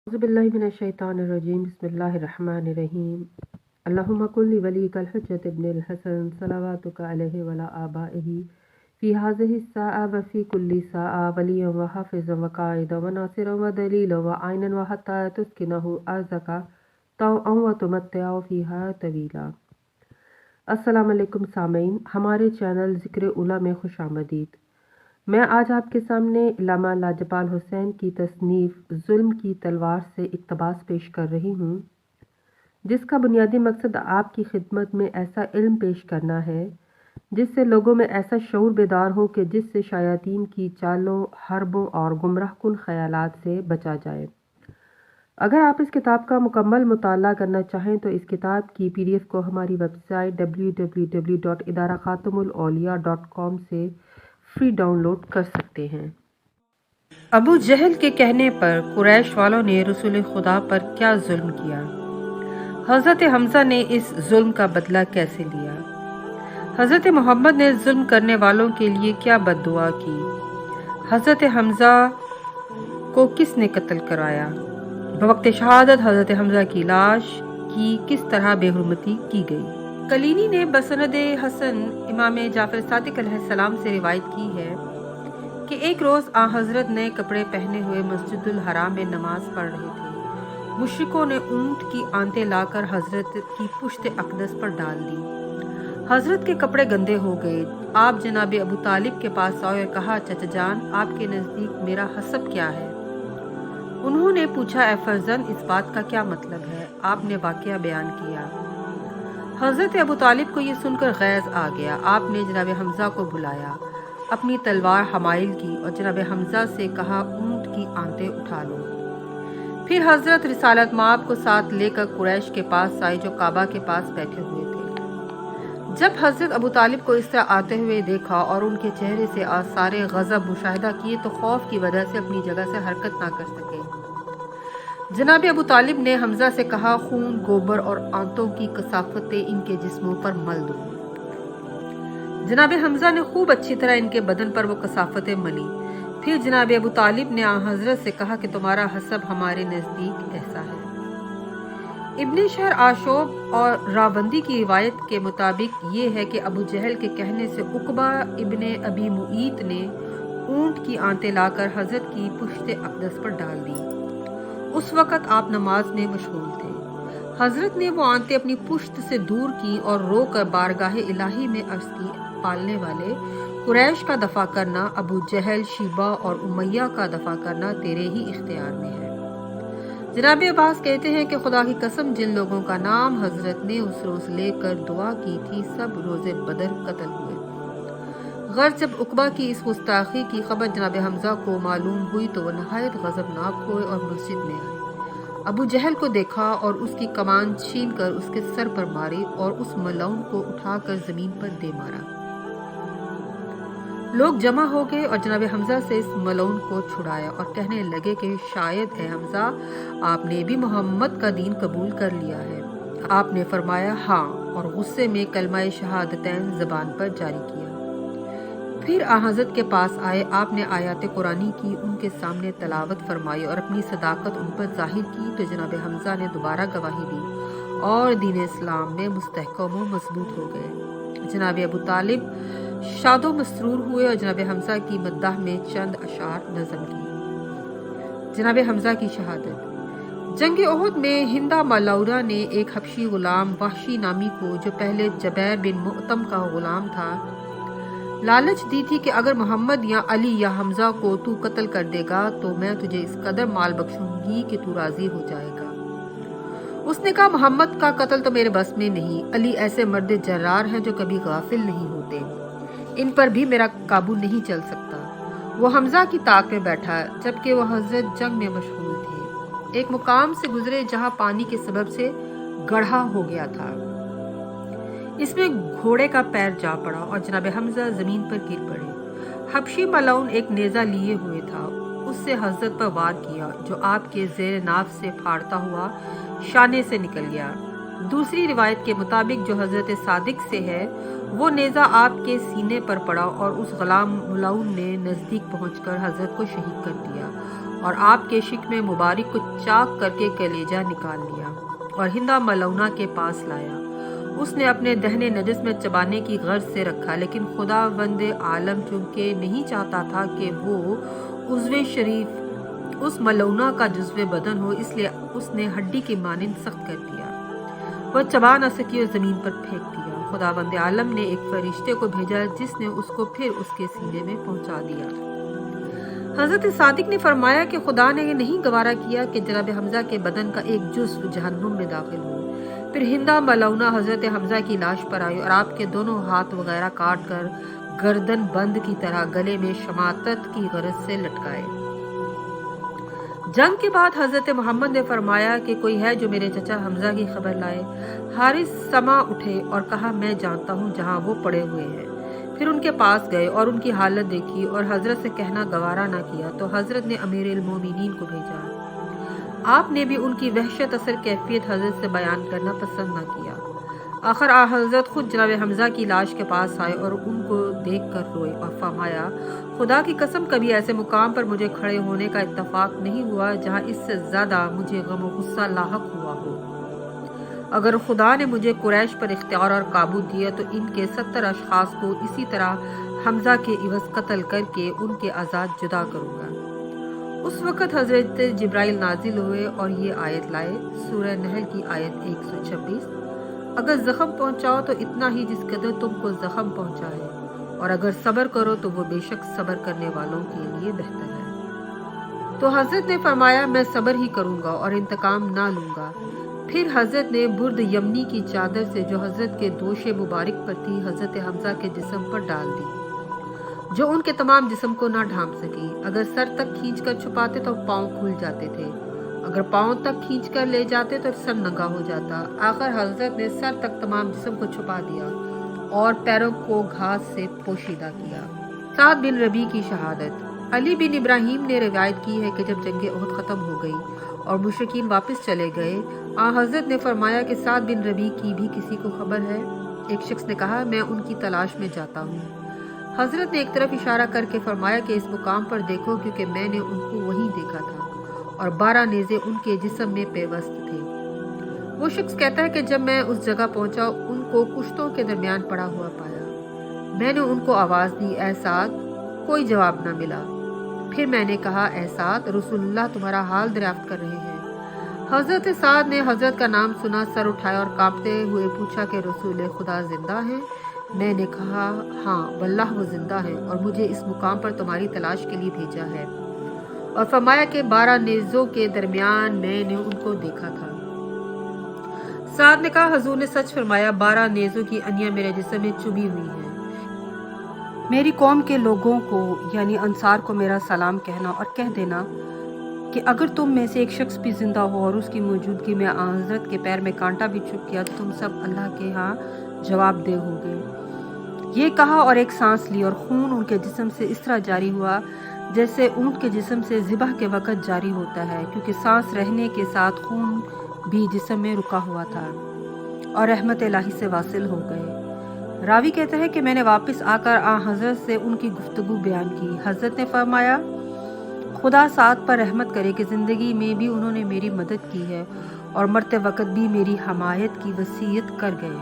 औज़ुबिल्लाहिमिनश्शैतानिर्रजीम बिस्मिल्लाहिर्रहमानिर्रहीम अल्लाहुम्मा कुल्लि वलिय्यिकल हुज्जत इब्निल हसन सलवातुका अलैहि वला आबाइही फ़ी हाज़िहि स्साअ व फ़ी कुल्लि साअ वलिय्यन व हाफ़िज़न व क़ाइदन व नासिरन व दलीलन व आइनन व हत्ता तुस्किनहु अर्ज़का तौअन व तुमत्तिअहु फ़ीहा तवीला। अस्सलामु अलैकुम सामीन, हमारे चैनल ज़िक्र उला में खुशामदीद। मैं आज आपके सामने अल्लामा लाजपाल हुसैन की तसनीफ़ जुल्म की तलवार से इक़्तिबास पेश कर रही हूँ, जिसका बुनियादी मकसद आपकी खिदमत में ऐसा इल्म पेश करना है जिससे लोगों में ऐसा शऊर बेदार हो कि जिससे शायातीन की चालों, हरबों और गुमराहकुन ख़यालात से बचा जाए। अगर आप इस किताब का मुकम्मल मुताला करना चाहें तो इस किताब की PDF को हमारी वेबसाइट www.idarakatumulauliya.com से फ्री डाउनलोड कर सकते हैं। अबू जहल के कहने पर कुरैश वालों ने रसूल खुदा पर क्या जुल्म किया? हज़रत हमज़ा ने इस जुल्म का बदला कैसे लिया? हज़रत मोहम्मद ने जुल्म करने वालों के लिए क्या बद्दुआ की? हज़रत हमज़ा को किसने कत्ल कराया? बवक्त शहादत हज़रत हमज़ा की लाश की किस तरह बेहुरमती की गई? कलीनी ने बसनद हसन इमाम जाफर सादिक अलैहिस्सलाम से रिवायत की है कि एक रोज़ हज़रत नए कपड़े पहने हुए मस्जिदुल हराम में नमाज पढ़ रहे थे। मुश्रिकों ने ऊंट की आंतें लाकर हज़रत की पुश्त अक़दस पर डाल दी। हज़रत के कपड़े गंदे हो गए। आप जनाब अबू तालिब के पास आए और कहा, चचा जान, आपके नज़दीक मेरा हसब क्या है? उन्होंने पूछा, ए फर्जन, इस बात का क्या मतलब है? आपने वाक़या बयान किया। हज़रत अबू तालिब को ये सुनकर गैज़ आ गया। आपने जनाब हमज़ा को बुलाया, अपनी तलवार हमाइल की और जनाब हमज़ा से कहा, ऊंट की आंतें उठा लो। फिर हज़रत रिसालत माब को साथ लेकर कुरैश के पास आए जो काबा के पास बैठे हुए थे। जब हज़रत अबू तालिब को इस तरह आते हुए देखा और उनके चेहरे से आसारे गज़ब मुशाहिदा किए तो खौफ की वजह से अपनी जगह से हरकत ना कर सके। जनाब अबू तालिब ने हमज़ा से कहा, खून, गोबर और आंतों की कसाफतें इनके जिस्मों पर मल दो। जनाब हमज़ा ने खूब अच्छी तरह इनके बदन पर वो कसाफतें मली। फिर जनाब अबू तालिब ने हज़रत से कहा कि तुम्हारा हसब हमारे नज़दीक ऐसा है। इब्न शहर आशोब और रावंदी की रिवायत के मुताबिक ये है कि अबू जहल के कहने से उकबा इब्न अबी मुईत ने ऊंट की आंतें लाकर हज़रत की पुश्त अक़दस पर डाल दी। उस वक़्त आप नमाज में मशगूल थे। हज़रत ने वो आंतें अपनी पुश्त से दूर की और रोकर बारगाह इलाही में अर्ज़ की, पालने वाले, कुरैश का दफा करना, अबू जहल, शिबा और उमैया का दफा करना तेरे ही इख्तियार में है। जनाब अब्बास कहते हैं कि खुदा की कसम, जिन लोगों का नाम हज़रत ने उस रोज़ लेकर दुआ की थी सब रोज़े बदर कत्ल हुए। गर्ज जब उकबा की इस गुस्ताखी की खबर जनाब हमज़ा को मालूम हुई तो वह नहायत गज़बनाक हुए और मस्जिद में आए। अबू जहल को देखा और उसकी कमान छीन कर उसके सर पर मारी और उस मलऊन को उठाकर जमीन पर दे मारा। लोग जमा हो गए और जनाब हमज़ा से इस मलऊन को छुड़ाया और कहने लगे कि शायद ए हमज़ा, आपने भी मोहम्मद का दीन कबूल कर लिया है। आपने फरमाया, हाँ, और गुस्से में कलमा शहादतैन ज़बान पर जारी किया। फिर हज़रत के पास आए। आपने आयात कुरानी की उनके सामने तलावत फरमाई और अपनी सदाकत उन पर जाहिर की तो जनाब हमज़ा ने दोबारा गवाही दी और दीन इस्लाम में मुस्तहकम व मजबूत हो गए। जनाब अबू तालिब शादो मसरूर हुए और जनाब हमज़ा की मद्दाह में चंद अशार नज़म किए। जनाब हमज़ा की शहादत। जंग ओहद में हिंदा मलौरा ने एक हबशी गुलाम वहशी नामी को, जो पहले जबैर बिन मुअतम का गुलाम था, लालच दी थी कि अगर मोहम्मद या अली या हमज़ा को तू कत्ल कर देगा तो मैं तुझे इस कदर माल बख्शूंगी कि तू राजी हो जाएगा। उसने कहा, मोहम्मद का कत्ल तो मेरे बस में नहीं। अली ऐसे मर्द जर्रार हैं जो कभी गाफिल नहीं होते, इन पर भी मेरा काबू नहीं चल सकता। वो हमज़ा की ताक में बैठा जबकि वह हज़रत जंग में मशगूल थे। एक मुकाम से गुजरे जहां पानी के सबब से गड्ढा हो गया था। इसमें घोड़े का पैर जा पड़ा और जनाब हमज़ा जमीन पर गिर पड़े। हबशी मलऊन एक नेज़ा लिए हुए था, उससे हज़रत पर वार किया जो आपके ज़ेर नाफ से फाड़ता हुआ शाने से निकल गया। दूसरी रिवायत के मुताबिक जो हज़रत सादिक से है, वो नेज़ा आपके सीने पर पड़ा और उस गुलाम मलऊन ने नज़दीक पहुंचकर हज़रत को शहीद कर दिया اور آپ کے شکم مبارک کو چاک کر کے کلیجہ نکال لیا اور ہندا ملونہ کے پاس لایا۔ اس نے اپنے دہنے نجس میں چبانے کی غرض سے رکھا، لیکن خداوند عالم چونکہ نہیں چاہتا تھا کہ وہ عضو شریف اس ملونہ کا جزو بدن ہو، اس لیے اس نے ہڈی کی مانند سخت کر دیا۔ وہ چبا نہ سکی اور زمین پر پھینک دیا۔ خداوند عالم نے ایک فرشتے کو بھیجا جس نے اس کو پھر اس کے سینے میں پہنچا دیا۔ حضرت صادق نے فرمایا کہ خدا نے یہ نہیں گوارا کیا کہ جناب حمزہ کے بدن کا ایک جزو جہنم میں داخل ہو۔ پھر ہندا ملونہ حضرت حمزہ کی لاش پر آئی اور آپ کے دونوں ہاتھ وغیرہ کاٹ کر گردن بند کی طرح گلے میں شماتت کی غرض سے لٹکائے۔ جنگ کے بعد حضرت محمد نے فرمایا کہ کوئی ہے جو میرے چچا حمزہ کی خبر لائے۔ حارث سما اٹھے اور کہا میں جانتا ہوں جہاں وہ پڑے ہوئے ہیں۔ پھر ان کے پاس گئے اور ان کی حالت دیکھی اور حضرت سے کہنا گوارا نہ کیا تو حضرت نے امیر المومنین کو بھیجا۔ آپ نے بھی ان کی وحشت اثر کیفیت حضرت سے بیان کرنا پسند نہ کیا۔ آخر حضرت خود جناب حمزہ کی لاش کے پاس آئے اور ان کو دیکھ کر روئے اور فرمایا خدا کی قسم کبھی ایسے مقام پر مجھے کھڑے ہونے کا اتفاق نہیں ہوا جہاں اس سے زیادہ مجھے غم و غصہ لاحق ہوا ہو۔ اگر خدا نے مجھے قریش پر اختیار اور قابو دیا تو ان کے 70 اشخاص کو اسی طرح حمزہ کے عوض قتل کر کے ان کے آزاد جدا کروں گا۔ اس وقت حضرت جبرائیل نازل ہوئے اور یہ آیت لائے، سورہ نحل کی آیت 126۔ اگر زخم پہنچاؤ تو اتنا ہی جس قدر تم کو زخم پہنچا ہے، اور اگر صبر کرو تو وہ بے شک صبر کرنے والوں کے لیے بہتر ہے۔ تو حضرت نے فرمایا میں صبر ہی کروں گا اور انتقام نہ لوں گا۔ پھر حضرت نے برد یمنی کی چادر سے جو حضرت کے دوش مبارک پر تھی حضرت حمزہ کے جسم پر ڈال دی، جو ان کے تمام جسم کو نہ ڈھانپ سکی۔ اگر سر تک کھینچ کر چھپاتے تو پاؤں کھل جاتے تھے، اگر پاؤں تک کھینچ کر لے جاتے تو سر ننگا ہو جاتا۔ آخر حضرت نے سر تک تمام جسم کو چھپا دیا اور پیروں کو گھاس سے پوشیدہ کیا۔ سعد بن ربیع کی شہادت۔ علی بن ابراہیم نے روایت کی ہے کہ جب جنگ احد ختم ہو گئی اور مشرکین واپس چلے گئے، حضرت نے فرمایا کہ سعد بن ربیع کی بھی کسی کو خبر ہے؟ ایک شخص نے کہا میں ان کی تلاش میں جاتا ہوں۔ حضرت نے ایک طرف اشارہ کر کے فرمایا کہ اس مقام پر دیکھو کیونکہ میں نے ان کو وہیں دیکھا تھا اور 12 نیزے ان کے جسم میں پیوست تھے۔ وہ شخص کہتا ہے کہ جب میں اس جگہ پہنچا ان کو کشتوں کے درمیان پڑا ہوا پایا۔ میں نے ان کو آواز دی اے سعد، کوئی جواب نہ ملا۔ پھر میں نے کہا اے سعد، رسول اللہ تمہارا حال دریافت کر رہے ہیں۔ حضرت سعد نے حضرت کا نام سنا، سر اٹھایا اور کانپتے ہوئے پوچھا کہ رسول خدا زندہ ہیں؟ میں نے کہا ہاں واللہ وہ زندہ ہیں اور مجھے اس مقام پر تمہاری تلاش کے لیے بھیجا ہے، اور فرمایا کہ 12 نیزوں کے درمیان میں نے ان کو دیکھا تھا۔ سعد نے کہا حضور نے سچ فرمایا، 12 نیزوں کی انیاں میرے جسم میں چبھی ہوئی ہیں۔ میری قوم کے لوگوں کو یعنی انصار کو میرا سلام کہنا اور کہہ دینا کہ اگر تم میں سے ایک شخص بھی زندہ ہو اور اس کی موجودگی میں حضرت کے پیر میں کانٹا بھی چھپ گیا تو تم سب اللہ کے ہاں جواب دہ ہوگے۔ یہ کہا اور ایک سانس لی اور خون ان کے جسم سے اس طرح جاری ہوا جیسے اونٹ کے جسم سے ذبح کے وقت جاری ہوتا ہے، کیونکہ سانس رہنے کے ساتھ خون بھی جسم میں رکا ہوا تھا اور رحمت الہی سے واصل ہو گئے۔ راوی کہتا ہے کہ میں نے واپس آ کر حضرت سے ان کی گفتگو بیان کی۔ حضرت نے فرمایا خدا سعد پر رحمت کرے کہ زندگی میں بھی انہوں نے میری مدد کی ہے اور مرتے وقت بھی میری حمایت کی وصیت کر گئے۔